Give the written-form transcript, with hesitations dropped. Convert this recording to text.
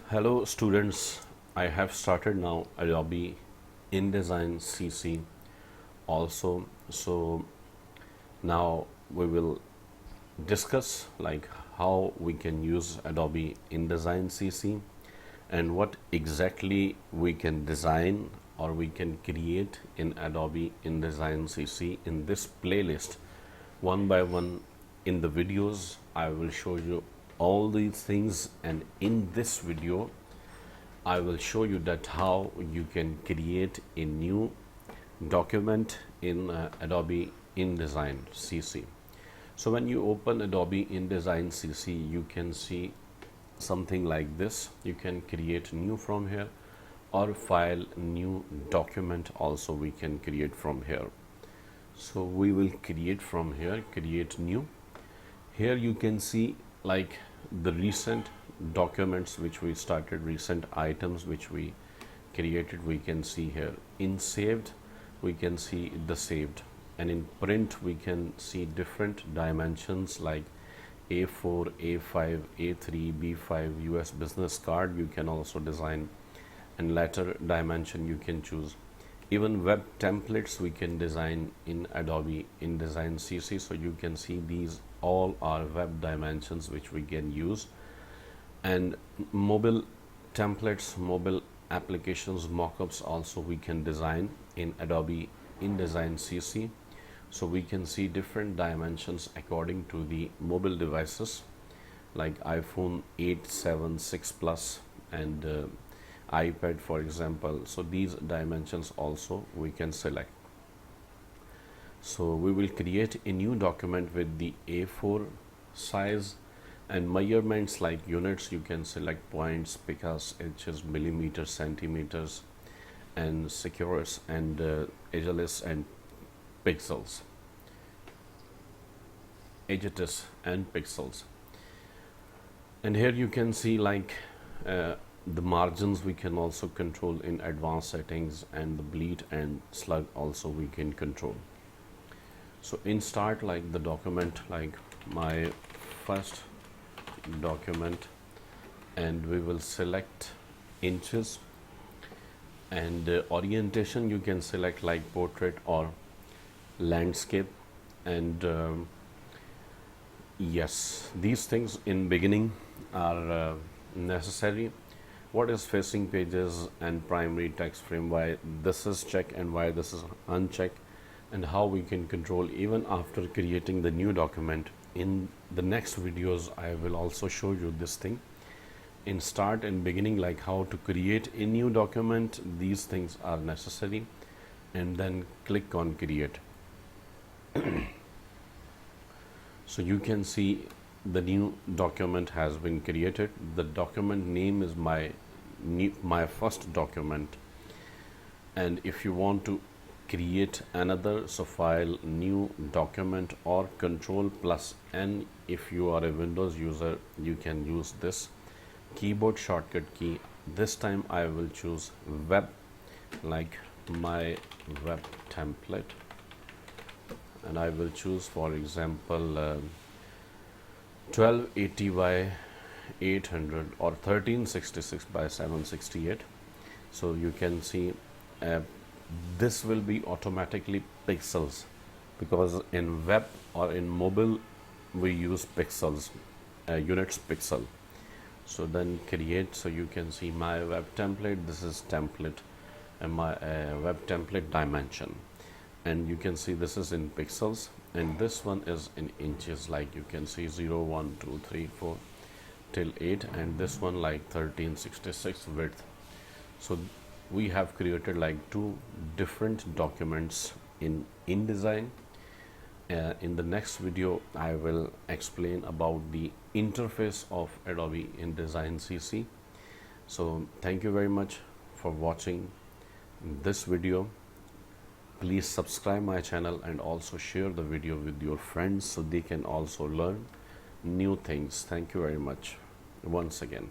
Hello students, I have started now Adobe InDesign CC also. So now we will discuss like how we can use Adobe InDesign CC and what exactly we can design or we can create in Adobe InDesign CC in this playlist. One by one in the videos I will show you all these things, and in this video I will show you that how you can create a new document in Adobe InDesign CC. So when you open Adobe InDesign CC, you can see something like this. You can create new from here, or file new document also we can create from here. So we will create from here, create new. Here you can see like the recent documents which we started, recent items which we created. We can see here in saved, we can see the saved, and in print we can see different dimensions like A4, A5, A3, B5, US business card you can also design, and letter dimension you can choose. Even web templates we can design in Adobe InDesign CC. So you can see these all are web dimensions which we can use, and mobile templates, mobile applications, mockups also we can design in Adobe InDesign CC. So we can see different dimensions according to the mobile devices like iPhone 8, 7, 6 Plus and iPad for example. So these dimensions also we can select. So we will create a new document with the A4 size, and measurements like units you can select points, picas, inches, millimeters, centimeters, and secures and ageless and pixels, agetus and pixels. And here you can see like the margins we can also control in advanced settings, and the bleed and slug also we can control. So in start, like the document, like my first document, and we will select inches, and orientation you can select like portrait or landscape. And yes, these things in beginning are necessary. What is facing pages and primary text frame, why this is checked and why this is unchecked, and how we can control even after creating the new document. In the next videos I will also show you this thing in start and beginning, like how to create a new document. These things are necessary, and then click on create. So you can see the new document has been created. The document name is my first document, and if you want to create another, so file new document or control plus N. If you are a Windows user, you can use this keyboard shortcut key. This time I will choose web, like my web template, and I will choose for example 1280 by 800 or 1366 by 768. So you can see this will be automatically pixels, because in web or in mobile we use pixels, units pixel. So then create. So you can see my web template, this is template, and my web template dimension, and you can see this is in pixels, and this one is in inches, like you can see 0, 1, 2, 3, 4 till 8, and this one like 1366 width. So we have created like two different documents in InDesign. In the next video I will explain about the interface of Adobe InDesign CC. So thank you very much for watching this video. Please subscribe my channel and also share the video with your friends so they can also learn new things. Thank you very much once again.